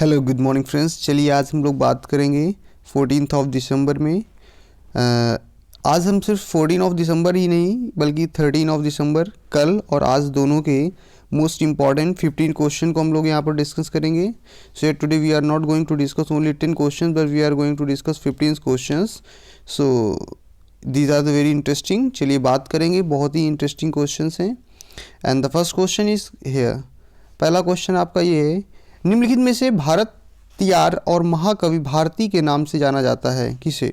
Hello good morning friends. चलिए आज हम लोग बात करेंगे 14 ऑफ दिसंबर में। आज हम सिर्फ 14 ऑफ दिसंबर ही नहीं बल्कि 13 ऑफ दिसंबर कल और आज दोनों के मोस्ट इंपॉर्टेंट 15 क्वेश्चन को हम लोग यहाँ पर डिस्कस करेंगे। So today we are not going to discuss only 10 question but we are going to discuss 15 questions. So these are the very interesting. चलिए बात करेंगे, बहुत ही इंटरेस्टिंग क्वेश्चंस हैं। And the first question is here. पहला question आपका ये है, निम्नलिखित में से भारतीयार और महाकवि भारती के नाम से जाना जाता है किसे?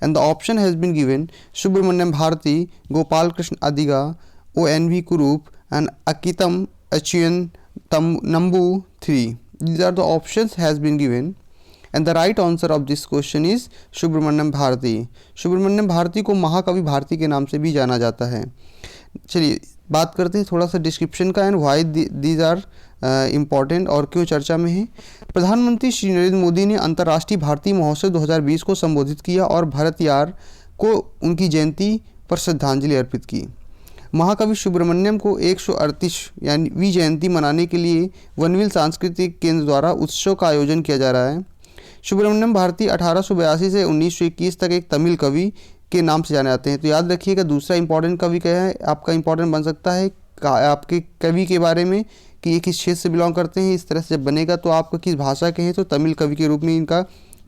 And the option has been given Subramaniam Bharati, Gopal Krishna Adiga, ONV Kurup and Akkitham Achuthan Nambu 3. These are the options has been given and the right answer of this question is Subramaniam Bharati. Subramaniam Bharati को महाकवि भारती के नाम से भी जाना जाता है। चलिए बात करते हैं थोड़ा सा डिस्क्रिप्शन का and why these are important और क्यों चर्चा में है। प्रधानमंत्री श्री नरेंद्र मोदी ने अंतर्राष्ट्रीय भारती महोत्सव 2020 को संबोधित किया और भारतीयार को उनकी जयंती पर श्रद्धांजलि अर्पित की। महाकवि सुब्रमण्यम को 138 यानी वी जयंती मनाने के लिए वनविल सांस्कृतिक केंद्र द्वारा उत्सव का आयोजन किया जा रहा है। सुब्रमण्यम भारती 1882 से 1921 तक एक तमिल कवि के नाम से जाने जाते हैं। तो याद रखिएगा दूसरा इंपॉर्टेंट कवि क्या है, आपका इंपॉर्टेंट बन सकता है आपके कवि के बारे में कि ये किस क्षेत्र से बिलोंग करते हैं। इस तरह से जब बनेगा तो आपको किस भाषा के हैं, तो तमिल कवि के रूप में इनका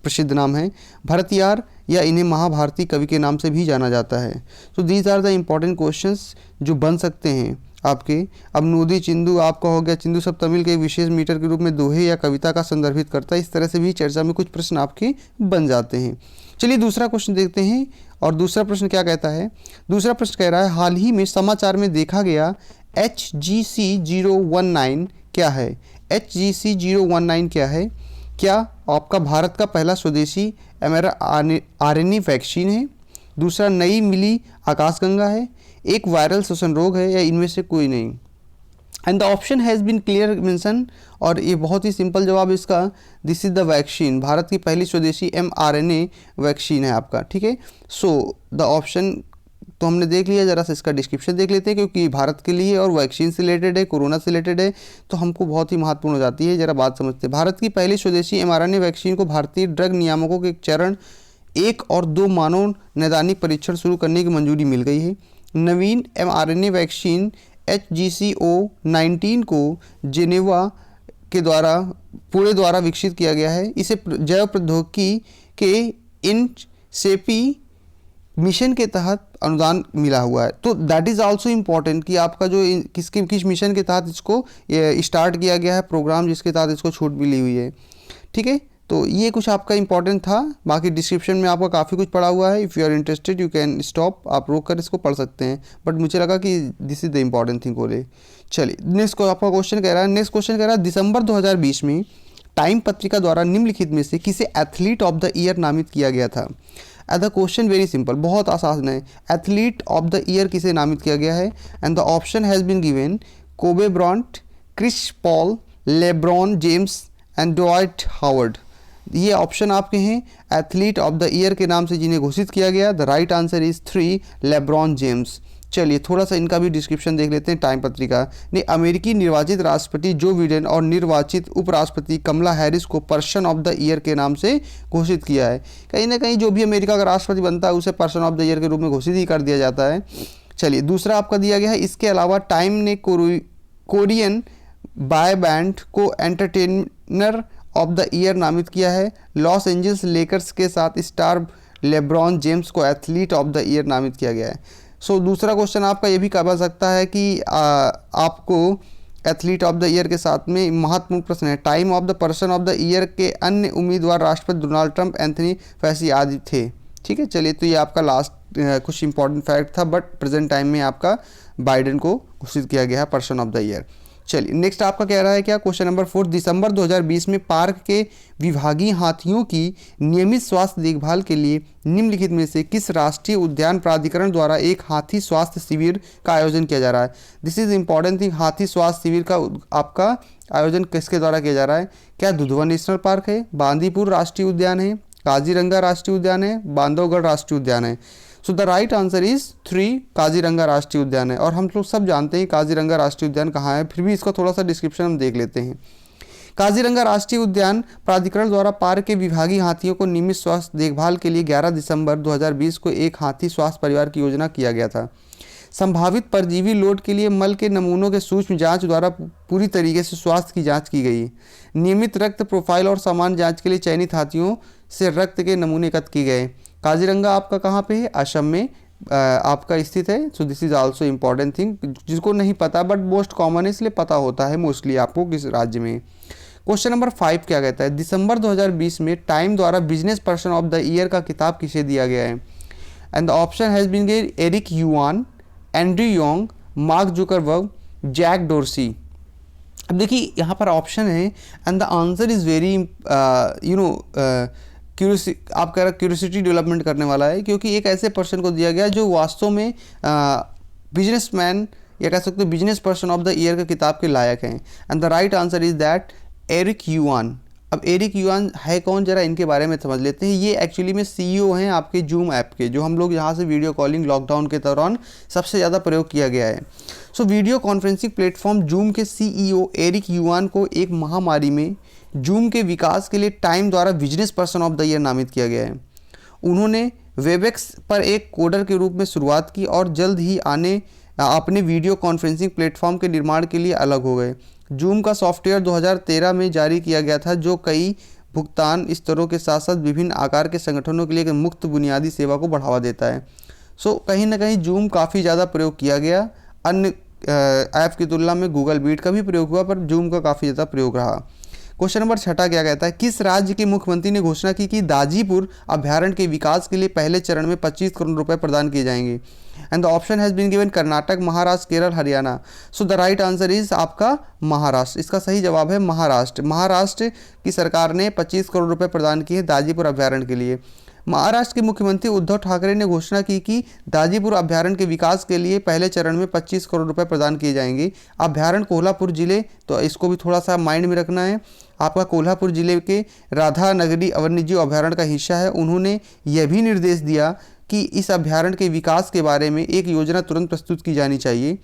प्रसिद्ध नाम है भारतीयार, या इन्हें महाभारती कवि के नाम से भी जाना जाता है। तो these are the important questions जो बन सकते हैं आपके। अब नोदी चिंदू आपका हो गया, चिंदू सब तमिल के विशेष मीटर के रूप में दोहे या कविता का संदर्भित करता है। इस तरह से भी चर्चा में कुछ प्रश्न आपके बन जाते हैं। चलिए दूसरा क्वेश्चन देखते हैं। और दूसरा प्रश्न क्या कहता है? दूसरा प्रश्न कह रहा है, हाल ही में समाचार में देखा गया HGC 019 क्या है? HGC 019 क्या है? क्या आपका भारत का पहला स्वदेशी mRNA वैक्सीन है? दूसरा नई मिली आकाशगंगा है? एक वायरल श्वसन रोग है, या इनमें से कोई नहीं? And the option has been clear mention, और ये बहुत ही सिंपल जवाब इसका, this is the vaccine. Bharat की पहली स्वदेशी mRNA वैक्सीन है आपका, ठीक है। सो द ऑप्शन तो हमने देख लिया, ज़रा सा इसका डिस्क्रिप्शन देख लेते हैं क्योंकि भारत के लिए और वैक्सीन से रिलेटेड है, कोरोना से रिलेटेड है, तो हमको बहुत ही महत्वपूर्ण हो जाती है। ज़रा बात समझते हैं। भारत की पहली स्वदेशी mRNA वैक्सीन को भारतीय ड्रग नियामकों के चरण 1 और 2 मानव नैदानिक परीक्षण शुरू करने की मंजूरी मिल गई है। नवीन mRNA वैक्सीन HGCO19 को जेनेवा के द्वारा विकसित किया गया है। इसे जैव प्रौद्योगिकी के INSEPI मिशन के तहत अनुदान मिला हुआ है। तो दैट इज़ आल्सो इम्पॉर्टेंट कि आपका जो किस मिशन के तहत इसको स्टार्ट किया गया है प्रोग्राम, जिसके तहत इसको छूट मिली हुई है, ठीक है। तो ये कुछ आपका इंपॉर्टेंट था। बाकी डिस्क्रिप्शन में आपका काफ़ी कुछ पड़ा हुआ है। If you are interested you can stop, आप रोक कर इसको पढ़ सकते हैं, बट मुझे लगा कि this is the important thing बोले। चलिए नेक्स्ट आपका क्वेश्चन कह रहा है, दिसंबर 2020 में टाइम पत्रिका द्वारा निम्नलिखित में से किसे एथलीट ऑफ द ईयर नामित किया गया था? द क्वेश्चन वेरी सिंपल, बहुत आसान है। एथलीट ऑफ द ईयर किसे नामित किया गया है? And the option has been given Kobe Bryant, Chris Paul, LeBron James and Dwight Howard. ये ऑप्शन आपके हैं एथलीट ऑफ द ईयर के नाम से जिन्हें घोषित किया गया। The right answer is 3 LeBron James. चलिए थोड़ा सा इनका भी डिस्क्रिप्शन देख लेते हैं। टाइम पत्रिका ने अमेरिकी निर्वाचित राष्ट्रपति जो बिडेन और निर्वाचित उपराष्ट्रपति कमला हैरिस को पर्सन ऑफ द ईयर के नाम से घोषित किया है। कहीं ना कहीं जो भी अमेरिका का राष्ट्रपति बनता है उसे पर्सन ऑफ द ईयर के रूप में घोषित ही कर दिया जाता है। चलिए दूसरा आपका दिया गया है। इसके अलावा टाइम ने कोरियन बॉय बैंड को एंटरटेनर ऑफ द ईयर नामित किया है। लॉस एंजल्स लेकर्स के साथ स्टार लेब्रॉन जेम्स को एथलीट ऑफ द ईयर नामित किया गया है। सो दूसरा क्वेश्चन आपका ये भी कहा सकता है कि आपको एथलीट ऑफ द ईयर के साथ में महत्वपूर्ण प्रश्न है। Time of the person of the year के अन्य उम्मीदवार राष्ट्रपति डोनाल्ड ट्रंप, एंथनी फैसी आदि थे, ठीक है। चलिए तो ये आपका लास्ट कुछ इंपॉर्टेंट फैक्ट था, बट प्रेजेंट टाइम में आपका बाइडेन को घोषित किया गया है पर्सन ऑफ द ईयर। चलिए नेक्स्ट आपका कह रहा है क्या, क्वेश्चन नंबर 4, दिसंबर 2020 में पार्क के विभागीय हाथियों की नियमित स्वास्थ्य देखभाल के लिए निम्नलिखित में से किस राष्ट्रीय उद्यान प्राधिकरण द्वारा एक हाथी स्वास्थ्य शिविर का आयोजन किया जा रहा है? This is important thing. हाथी स्वास्थ्य शिविर का आपका आयोजन किसके द्वारा किया जा रहा है? क्या दुधवा नेशनल पार्क है, बांदीपुर राष्ट्रीय उद्यान है, काजीरंगा राष्ट्रीय उद्यान है, बांधवगढ़ राष्ट्रीय उद्यान है? सो the right answer is 3 Kaziranga राष्ट्रीय उद्यान है। और हम लोग सब जानते हैं काजीरंगा राष्ट्रीय उद्यान कहाँ है, फिर भी इसका थोड़ा सा डिस्क्रिप्शन हम देख लेते हैं। काजीरंगा राष्ट्रीय उद्यान प्राधिकरण द्वारा पार्क के विभागीय हाथियों को नियमित स्वास्थ्य देखभाल के लिए 11 दिसंबर 2020 को एक हाथी स्वास्थ्य परिवार की योजना किया गया था। संभावित परजीवी लोड के लिए मल के नमूनों के सूक्ष्म जांच द्वारा पूरी तरीके से स्वास्थ्य की जांच की गई। नियमित रक्त प्रोफाइल और सामान्य जांच के लिए चयनित हाथियों से रक्त के नमूने एकत्र किए गए। काजीरंगा आपका कहाँ पे है? असम में आपका स्थित है। So this is also important thing, जिसको नहीं पता बट मोस्ट कॉमन है, इसलिए पता होता है मोस्टली आपको किस राज्य में। क्वेश्चन नंबर 5 क्या कहता है? दिसंबर 2020 में टाइम द्वारा business person of the year का खिताब किसे दिया गया है? And the option has been given Eric Yuan, Andrew Yang, Mark Zuckerberg, Jack Dorsey. अब देखिए यहाँ पर ऑप्शन है and the answer is very आपका क्यूरियोसिटी डेवलपमेंट करने वाला है, क्योंकि एक ऐसे पर्सन को दिया गया जो वास्तव में बिजनेसमैन या कह सकते हो business person of the year के किताब के लायक हैं। And the right answer is that Eric Yuan. अब एरिक युआन है कौन, जरा इनके बारे में समझ लेते हैं। ये एक्चुअली में सीईओ हैं आपके जूम ऐप के, जो हम लोग यहाँ से वीडियो कॉलिंग लॉकडाउन के दौरान सबसे ज़्यादा प्रयोग किया गया है। So video conferencing platform zoom के सीईओ एरिक युआन को एक महामारी में जूम के विकास के लिए टाइम द्वारा business person of the year नामित किया गया है। उन्होंने वेबएक्स पर एक कोडर के रूप में शुरुआत की और जल्द ही अपने वीडियो कॉन्फ्रेंसिंग प्लेटफॉर्म के निर्माण के लिए अलग हो गए। जूम का सॉफ्टवेयर 2013 में जारी किया गया था, जो कई भुगतान स्तरों के साथ साथ विभिन्न आकार के संगठनों के लिए एक मुफ्त बुनियादी सेवा को बढ़ावा देता है। सो कहीं ना कहीं जूम काफ़ी ज़्यादा प्रयोग किया गया। अन्य ऐप की तुलना में गूगल मीट का भी प्रयोग हुआ, पर जूम का काफ़ी ज़्यादा प्रयोग रहा। क्वेश्चन नंबर 6 क्या कहता है? किस राज्य के मुख्यमंत्री ने घोषणा की कि दाजीपुर अभ्यारण्य के विकास के लिए पहले चरण में 25 करोड़ रुपए प्रदान किए जाएंगे? And the option has been given Karnataka, Maharashtra, Kerala, Haryana. So the right answer is आपका महाराष्ट्र। इसका सही जवाब है महाराष्ट्र। महाराष्ट्र की सरकार ने 25 करोड़ रुपए प्रदान किए दाजीपुर अभ्यारण्य के लिए। महाराष्ट्र के मुख्यमंत्री उद्धव ठाकरे ने घोषणा की कि दाजीपुर अभ्यारण्य के विकास के लिए पहले चरण में 25 करोड़ रुपए प्रदान किए जाएंगे। अभ्यारण्य कोल्हापुर जिले, तो इसको भी थोड़ा सा माइंड में रखना है, आपका कोल्हापुर जिले के राधानगरी वन्यजीव अभ्यारण्य का हिस्सा है। उन्होंने यह भी निर्देश दिया कि इस अभ्यारण्य के विकास के बारे में एक योजना तुरंत प्रस्तुत की जानी चाहिए।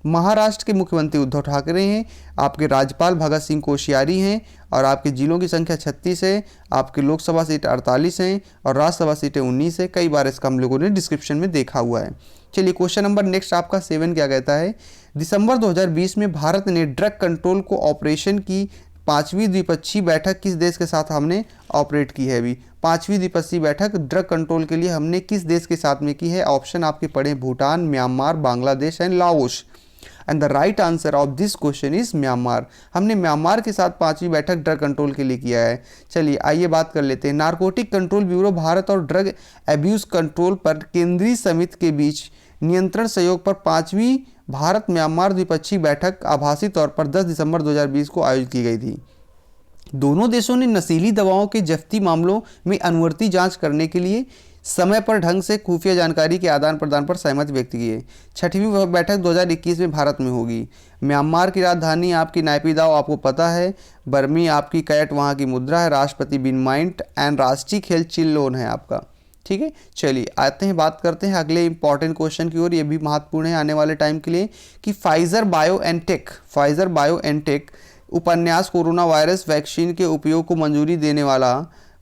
महाराष्ट्र के मुख्यमंत्री उद्धव ठाकरे हैं, आपके राज्यपाल भगत सिंह कोश्यारी हैं, और आपके जिलों की संख्या 36 है। आपके लोकसभा सीटें 48 हैं और राज्यसभा सीटें 19 है। कई बार इसका हम लोगों ने डिस्क्रिप्शन में देखा हुआ है। चलिए क्वेश्चन नंबर नेक्स्ट आपका 7 क्या कहता है? दिसंबर 2020 में भारत ने ड्रग कंट्रोल कोऑपरेशन की 5वीं द्विपक्षीय बैठक किस देश के साथ हमने ऑपरेट की है? अभी 5वीं द्विपक्षीय बैठक ड्रग कंट्रोल के लिए हमने किस देश के साथ में की है? ऑप्शन आपके पढ़े Bhutan, Myanmar, Bangladesh and Laos. And the right answer of this question is Myanmar. हमने म्यांमार के साथ 5वीं बैठक ड्रग कंट्रोल के लिए किया है। चलिए आइए बात कर लेते हैं। नारकोटिक कंट्रोल ब्यूरो भारत और ड्रग एब्यूज कंट्रोल पर केंद्रीय समिति के बीच नियंत्रण सहयोग पर 5वीं भारत म्यांमार द्विपक्षीय बैठक आभासी तौर पर 10 दिसंबर 2020 को आयोजित की गई थी। दोनों देशों ने नशीली दवाओं के जफ्ती मामलों में अनुवर्ती जांच करने के लिए समय पर ढंग से खुफिया जानकारी के आदान प्रदान पर सहमति व्यक्त की है। 6वीं बैठक 2021 में भारत में होगी। म्यांमार की राजधानी आपकी नायपीदाओ आपको पता है। बर्मी आपकी कैट वहाँ की मुद्रा है। राष्ट्रपति बिन माइंट एंड राष्ट्रीय खेल चिल्लोन है आपका। ठीक है, चलिए आते हैं, बात करते हैं अगले इंपॉर्टेंट क्वेश्चन की ओर। ये भी महत्वपूर्ण है आने वाले टाइम के लिए कि फाइजर बायो एनटेक उपन्यास कोरोना वायरस वैक्सीन के उपयोग को मंजूरी देने वाला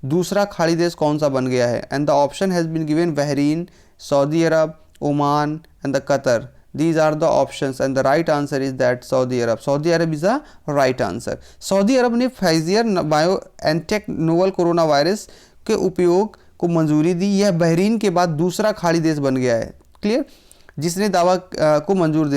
दूसरा खाड़ी देश कौन सा बन गया है? And the option has been given Bahrain, Saudi Arabia, Oman and the Qatar. These are the options and the right answer is that Saudi Arab. Saudi Arab is the right answer. Saudi Arabia ने Pfizer BioNTech novel corona virus के उपयोग को मंजूरी दी। यह Bahrain के बाद दूसरा खाड़ी देश बन गया है। क्लियर, जिसने दवा को मंजूर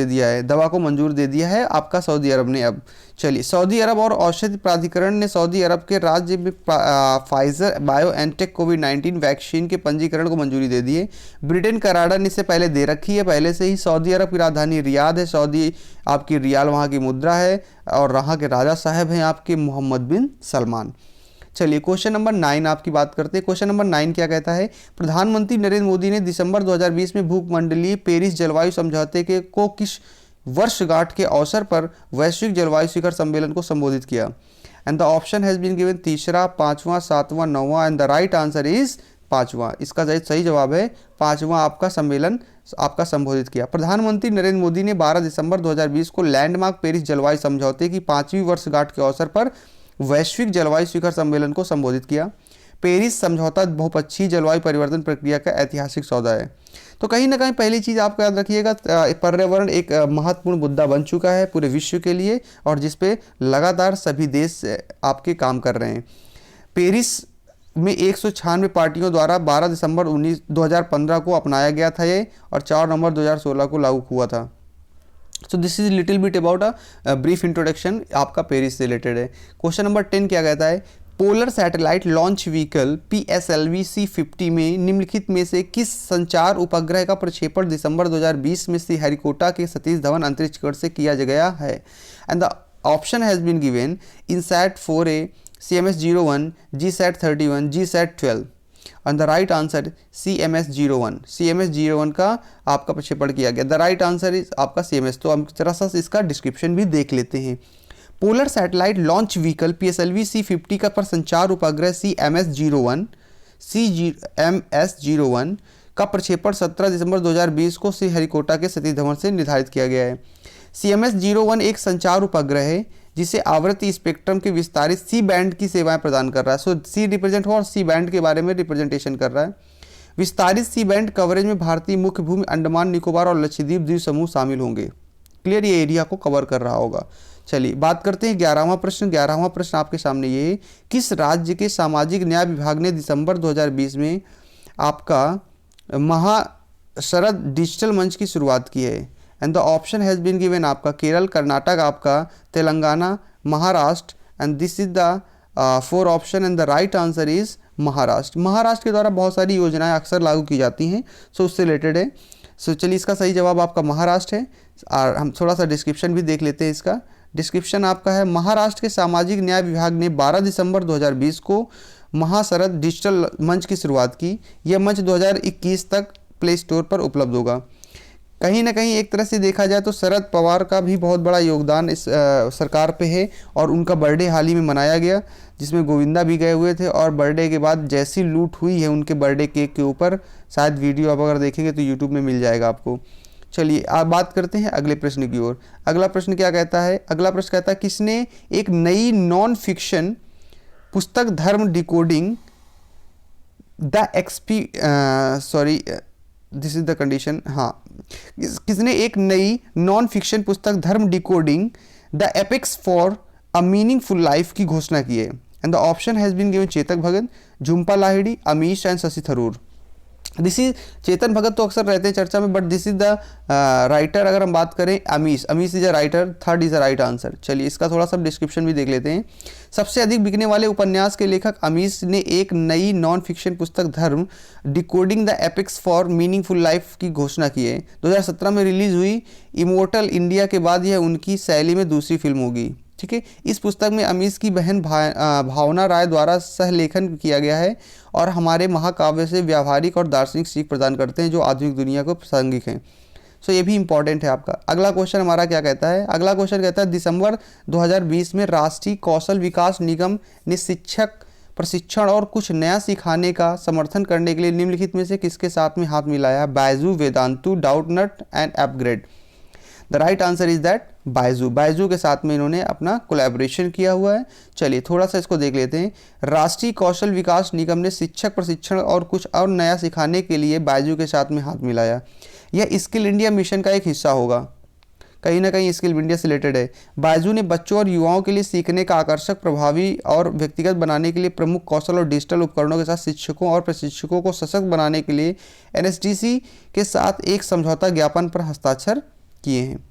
दे दिया है आपका सऊदी अरब ने। अब चलिए, सऊदी अरब और औषधि प्राधिकरण ने सऊदी अरब के राज्य में फाइजर बायोएनटेक कोविड-19 वैक्सीन के पंजीकरण को मंजूरी दे दी है। ब्रिटेन कनाडा ने इससे पहले दे रखी है पहले से ही। सऊदी अरब की राजधानी रियाद है। सऊदी आपकी रियाल वहाँ की मुद्रा है और वहाँ के राजा साहब हैं आपके मोहम्मद बिन सलमान। चलिए क्वेश्चन नंबर 9 आपकी बात करते हैं। क्वेश्चन नंबर 9 क्या कहता है? प्रधानमंत्री नरेंद्र मोदी ने दिसंबर 2020 में भूमंडलीय पेरिस जलवायु समझौते को किस वर्षगांठ के अवसर पर वैश्विक जलवायु शिखर सम्मेलन को संबोधित किया? And the option has been given तीसरा, 5वां, 7वां, 9वां and the right answer is 5वां। इसका सही जवाब है 5वां आपका सम्मेलन आपका संबोधित किया। प्रधानमंत्री नरेंद्र मोदी ने 12 दिसंबर 2020 को लैंडमार्क पेरिस जलवायु समझौते की 5वीं वर्षगांठ के अवसर पर वैश्विक जलवायु शिखर सम्मेलन को संबोधित किया। पेरिस समझौता बहुपक्षीय जलवायु परिवर्तन प्रक्रिया का ऐतिहासिक सौदा है। तो कहीं ना कहीं पहली चीज़ आपको याद रखिएगा, पर्यावरण एक महत्वपूर्ण मुद्दा बन चुका है पूरे विश्व के लिए और जिस पे लगातार सभी देश आपके काम कर रहे हैं। पेरिस में 196 पार्टियों द्वारा 12 दिसंबर 2015 को अपनाया गया था ये, और 4 नवंबर 2016 को लागू हुआ था। So this is little bit about a brief introduction, आपका पेरिस से रिलेटेड है। क्वेश्चन नंबर 10 क्या कहता है, polar satellite launch vehicle PSLV C50 में निम्नलिखित में से किस संचार उपग्रह का प्रक्षेपण दिसंबर 2020 में श्रीहरिकोटा के सतीश धवन अंतरिक्ष केंद्र से किया गया है? And the option has been given INSAT 4A, CMS-01, GSAT-31, GSAT-12 and the right answer CMS-01। CMS-01 का आपका प्रक्षेपण किया गया। द राइट आंसर इज आपका CMS। तो हम जरा सा इसका डिस्क्रिप्शन भी देख लेते हैं। Polar satellite launch vehicle PSLV C50 का पर संचार उपग्रह CMS-01 का प्रक्षेपण 17 दिसंबर 2020 को श्रीहरिकोटा के सतीश धवन से निर्धारित किया गया है। CMS-01 एक संचार उपग्रह है जिसे आवृत्ति स्पेक्ट्रम के विस्तारित C बैंड की सेवाएं प्रदान कर रहा है। सो C रिप्रेजेंट हुआ और C बैंड के बारे में रिप्रेजेंटेशन कर रहा है। विस्तारित C बैंड कवरेज में भारतीय मुख्य भूमि, अंडमान निकोबार और लक्षद्वीप द्वीप समूह शामिल होंगे। क्लियर, ये एरिया को कवर कर रहा होगा। चलिए बात करते हैं 11वां प्रश्न। 11वां प्रश्न आपके सामने ये है, किस राज्य के सामाजिक न्याय विभाग ने दिसंबर 2020 में आपका महाशरद डिजिटल मंच की शुरुआत की है? And the option has been given आपका केरल, कर्नाटक, आपका Telangana, Maharashtra and this is the 4 option and the right answer is Maharashtra. Maharashtra के द्वारा बहुत सारी योजनाएं अक्सर लागू की जाती हैं, सो उससे रिलेटेड है। सो चलिए इसका सही जवाब आपका महाराष्ट्र है। और हम थोड़ा सा डिस्क्रिप्शन भी देख लेते हैं। इसका डिस्क्रिप्शन आपका है, महाराष्ट्र के सामाजिक न्याय विभाग ने 12 दिसंबर 2020 को महाशरद डिजिटल मंच की शुरुआत की। यह मंच 2021 तक प्ले स्टोर पर उपलब्ध होगा। कहीं ना कहीं एक तरह से देखा जाए तो शरद पवार का भी बहुत बड़ा योगदान इस सरकार पे है, और उनका बर्थडे हाल ही में मनाया गया जिसमें गोविंदा भी गए हुए थे। और बर्थडे के बाद जैसी लूट हुई है उनके बर्थडे केक के ऊपर, शायद वीडियो आप अगर देखेंगे तो यूट्यूब में मिल जाएगा आपको। चलिए आप बात करते हैं अगले प्रश्न की ओर। अगला प्रश्न क्या कहता है? अगला प्रश्न कहता है, किसने एक नई नॉन फिक्शन पुस्तक Dharma decoding this is the condition, हाँ, किसने एक नई नॉन फिक्शन पुस्तक Dharma decoding the epics for a meaningful life की घोषणा की है? And the option has been given Chetan Bhagat, Jhumpa Lahiri, Amish and Shashi Tharoor. This is Chetan Bhagat तो अक्सर रहते हैं चर्चा में, but this is the writer. अगर हम बात करें Amish is a writer, third is a right answer. चलिए इसका थोड़ा सा डिस्क्रिप्शन भी देख लेते हैं। सबसे अधिक बिकने वाले उपन्यास के लेखक अमीश ने एक नई नॉन फिक्शन पुस्तक Dharma decoding the epics for meaningful life की घोषणा की है। 2017 में रिलीज हुई इमोर्टल इंडिया के बाद यह उनकी शैली में दूसरी फिल्म होगी। ठीक है, इस पुस्तक में अमीश की बहन भावना राय द्वारा सहलेखन किया गया है और हमारे महाकाव्य से व्यावहारिक और दार्शनिक सीख प्रदान करते हैं जो आधुनिक दुनिया को प्रासंगिक हैं। सो ये भी इंपॉर्टेंट है आपका। अगला क्वेश्चन हमारा क्या कहता है? अगला क्वेश्चन कहता है, दिसंबर 2020 में राष्ट्रीय कौशल विकास निगम ने शिक्षक प्रशिक्षण और कुछ नया सिखाने का समर्थन करने के लिए निम्नलिखित में से किसके साथ में हाथ मिलाया? Byju, Vedantu, Doubtnut and upgrade. The right answer is that Byju के साथ में इन्होंने अपना कोलैबोरेशन किया हुआ है। चलिए थोड़ा सा इसको देख लेते हैं। राष्ट्रीय कौशल विकास निगम ने शिक्षक प्रशिक्षण और कुछ और नया सिखाने के लिए बायजू के साथ में हाथ मिलाया। यह स्किल इंडिया मिशन का एक हिस्सा होगा, कहीं ना कहीं स्किल इंडिया से रिलेटेड है। बायजू ने बच्चों और युवाओं के लिए सीखने का आकर्षक, प्रभावी और व्यक्तिगत बनाने के लिए प्रमुख कौशल और डिजिटल उपकरणों के साथ शिक्षकों और प्रशिक्षकों को सशक्त बनाने के लिए NSDC के साथ एक समझौता ज्ञापन पर हस्ताक्षर किए हैं।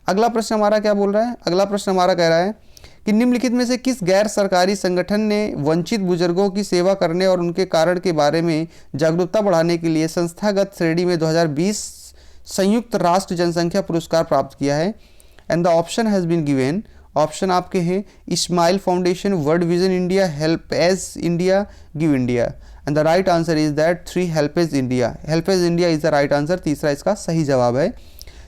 अगला प्रश्न हमारा क्या बोल रहा है? अगला प्रश्न हमारा कह रहा है कि निम्नलिखित में से किस गैर सरकारी संगठन ने वंचित बुजुर्गों की सेवा करने और उनके कारण के बारे में जागरूकता बढ़ाने के लिए संस्थागत श्रेणी में 2020 संयुक्त राष्ट्र जनसंख्या पुरस्कार प्राप्त किया है? And the option has been given. Option आपके हैं Smile Foundation, World Vision India, HelpAge India, Give India. And the right answer is that 3 HelpAge India. HelpAge India is the right answer, तीसरा इसका सही जवाब है।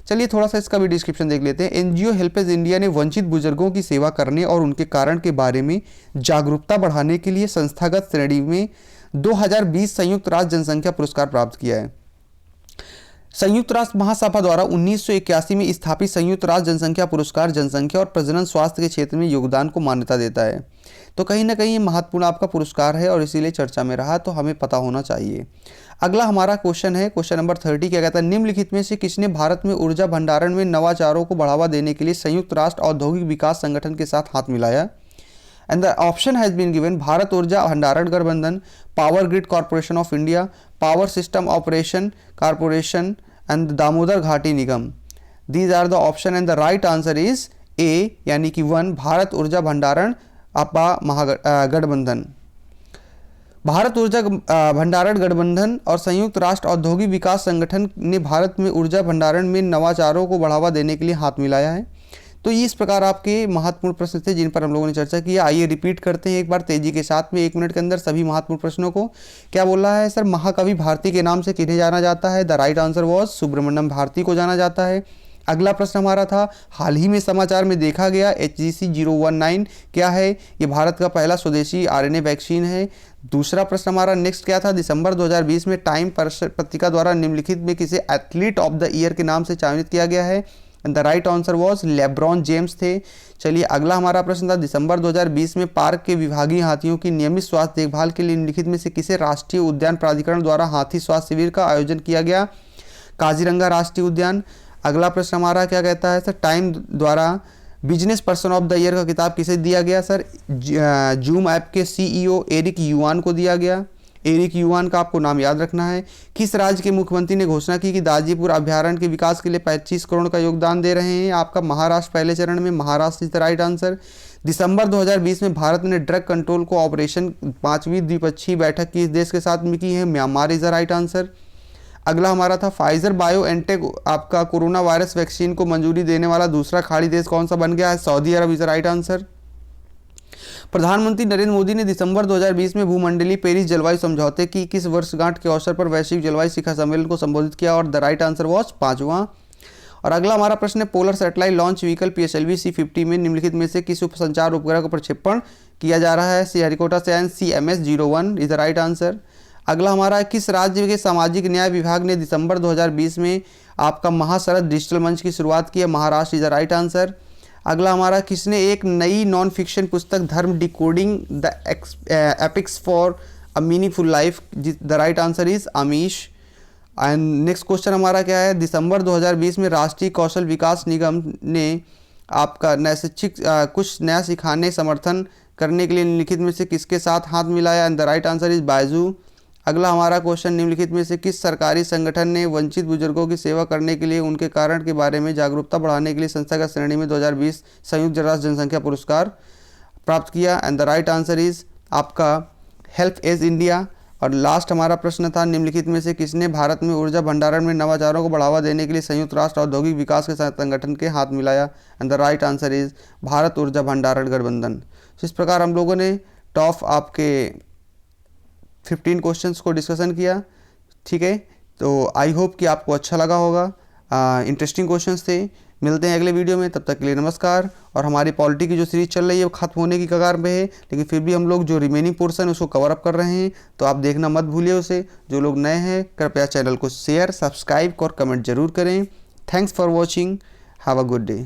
चलिए थोड़ा सा इसका भी डिस्क्रिप्शन देख लेते हैं। NGO हेल्पेज इंडिया ने वंचित बुजुर्गों की सेवा करने और उनके कारण के बारे में जागरूकता बढ़ाने के लिए संस्थागत श्रेणी में 2020 संयुक्त राष्ट्र जनसंख्या पुरस्कार प्राप्त किया है। संयुक्त राष्ट्र महासभा द्वारा 1981 में स्थापित संयुक्त राष्ट्र जनसंख्या पुरस्कार जनसंख्या और प्रजनन स्वास्थ्य के क्षेत्र में योगदान को मान्यता देता है। तो कहीं ना कहीं ये महत्वपूर्ण आपका पुरस्कार है और इसीलिए चर्चा में रहा, तो हमें पता होना चाहिए। अगला हमारा क्वेश्चन है, क्वेश्चन नंबर 30, क्या कहता है, निम्नलिखित में से किसने भारत में ऊर्जा भंडारण में नवाचारों को बढ़ावा देने के लिए संयुक्त राष्ट्र औद्योगिक विकास संगठन के साथ हाथ मिलाया? And the option has been given, Bharat ऊर्जा भंडारण गठबंधन, power grid corporation of India, power system operation corporation and Damodar घाटी निगम। These are the option and the right answer is A, यानी कि 1, भारत ऊर्जा भंडारण गठबंधन। भारत ऊर्जा भंडारण गठबंधन और संयुक्त राष्ट्र औद्योगिक विकास संगठन ने भारत में ऊर्जा भंडारण में नवाचारों को बढ़ावा देने के लिए हाथ मिलाया है। तो ये इस प्रकार आपके महत्वपूर्ण प्रश्न थे जिन पर हम लोगों ने चर्चा की। आइए रिपीट करते हैं एक बार तेजी के साथ में 1 मिनट के अंदर सभी महत्वपूर्ण प्रश्नों को। क्या बोल रहा है सर, महाकवि भारती के नाम से किन्हें जाना जाता है? The right answer was Subramaniam Bharati को जाना जाता है। अगला प्रश्न हमारा था, हाल ही में समाचार में देखा गया HGC 019 क्या है? ये भारत का पहला स्वदेशी RNA वैक्सीन है। दूसरा प्रश्न हमारा नेक्स्ट क्या था, दिसंबर 2020 में टाइम पत्रिका द्वारा निम्नलिखित में किसे एथलीट ऑफ द ईयर के नाम से चयनित किया गया है? The right answer was LeBron James थे। चलिए अगला हमारा प्रश्न था, दिसंबर 2020 में पार्क के विभागीय हाथियों की नियमित स्वास्थ्य देखभाल के लिए निम्नलिखित में से किसे राष्ट्रीय उद्यान प्राधिकरण द्वारा हाथी स्वास्थ्य शिविर का आयोजन किया गया? काजीरंगा राष्ट्रीय उद्यान। अगला प्रश्न हमारा क्या कहता है सर, टाइम द्वारा business person of the year का खिताब किसे दिया गया? सर जूम ऐप के CEO एरिक युआन को दिया गया। एरिक युआन का आपको नाम याद रखना है। किस राज्य के मुख्यमंत्री ने घोषणा की कि दाजीपुर अभ्यारण्य के विकास के लिए 25 करोड़ का योगदान दे रहे हैं? आपका महाराष्ट्र पहले चरण में, Maharashtra is the right answer. दिसंबर 2020 में भारत ने ड्रग कंट्रोल को ऑपरेशन 5वीं द्विपक्षीय बैठक किस देश के साथ में की है? Myanmar is the right answer. अगला हमारा था, फाइजर बायोएनटेक आपका कोरोना वायरस वैक्सीन को मंजूरी देने वाला दूसरा खाड़ी देश कौन सा बन गया है? Saudi Arab is the right answer. प्रधानमंत्री नरेंद्र मोदी ने दिसंबर 2020 में भूमंडलीय पेरिस जलवायु समझौते की किस वर्षगांठ के अवसर पर वैश्विक जलवायु शिखर सम्मेलन को संबोधित किया? और द राइट आंसर वॉज 5वां। और अगला हमारा प्रश्न है, polar satellite launch vehicle PSLV C-50 में निम्नलिखित में से किस उपसंचार उपग्रह का प्रक्षेपण किया जा रहा है? श्रीहरिकोटा से CMS-01 is the right answer. अगला हमारा, किस राज्य के सामाजिक न्याय विभाग ने दिसंबर 2020 में आपका महाशरद डिजिटल मंच की शुरुआत की है? Maharashtra is the right answer. अगला हमारा, किसने एक नई नॉन फिक्शन पुस्तक Dharma decoding the epics for a meaningful life? The right answer is Amish. And next question हमारा क्या है, दिसंबर 2020 में राष्ट्रीय कौशल विकास निगम ने आपका कुछ नया सिखाने समर्थन करने के लिए निम्नलिखित में से किसके साथ हाथ मिलाया? And the right answer is Byju. अगला हमारा क्वेश्चन, निम्नलिखित में से किस सरकारी संगठन ने वंचित बुजुर्गों की सेवा करने के लिए उनके कारण के बारे में जागरूकता बढ़ाने के लिए संस्थागत श्रेणी में 2020 संयुक्त राष्ट्र जनसंख्या पुरस्कार प्राप्त किया? And the right answer is आपका हेल्प एज इंडिया। और लास्ट हमारा प्रश्न था, निम्नलिखित में से किसने भारत में ऊर्जा भंडारण में नवाचारों को बढ़ावा देने के लिए संयुक्त राष्ट्र औद्योगिक विकास के संगठन के हाथ मिलाया? And the right answer is Bharat ऊर्जा भंडारण गठबंधन। तो इस प्रकार हम लोगों ने टॉप आपके 15 क्वेश्चंस को डिस्कशन किया। ठीक है, तो आई होप कि आपको अच्छा लगा होगा, इंटरेस्टिंग क्वेश्चंस थे। मिलते हैं अगले वीडियो में, तब तक के लिए नमस्कार। और हमारी पॉलिटी की जो सीरीज चल रही है वो खत्म होने की कगार पे है, लेकिन फिर भी हम लोग जो रिमेनिंग पोर्शन है उसको कवर अप कर रहे हैं, तो आप देखना मत भूलिए उसे। जो लोग नए हैं कृपया चैनल को शेयर, सब्सक्राइब और कमेंट जरूर करें। Thanks for watching, have a good day.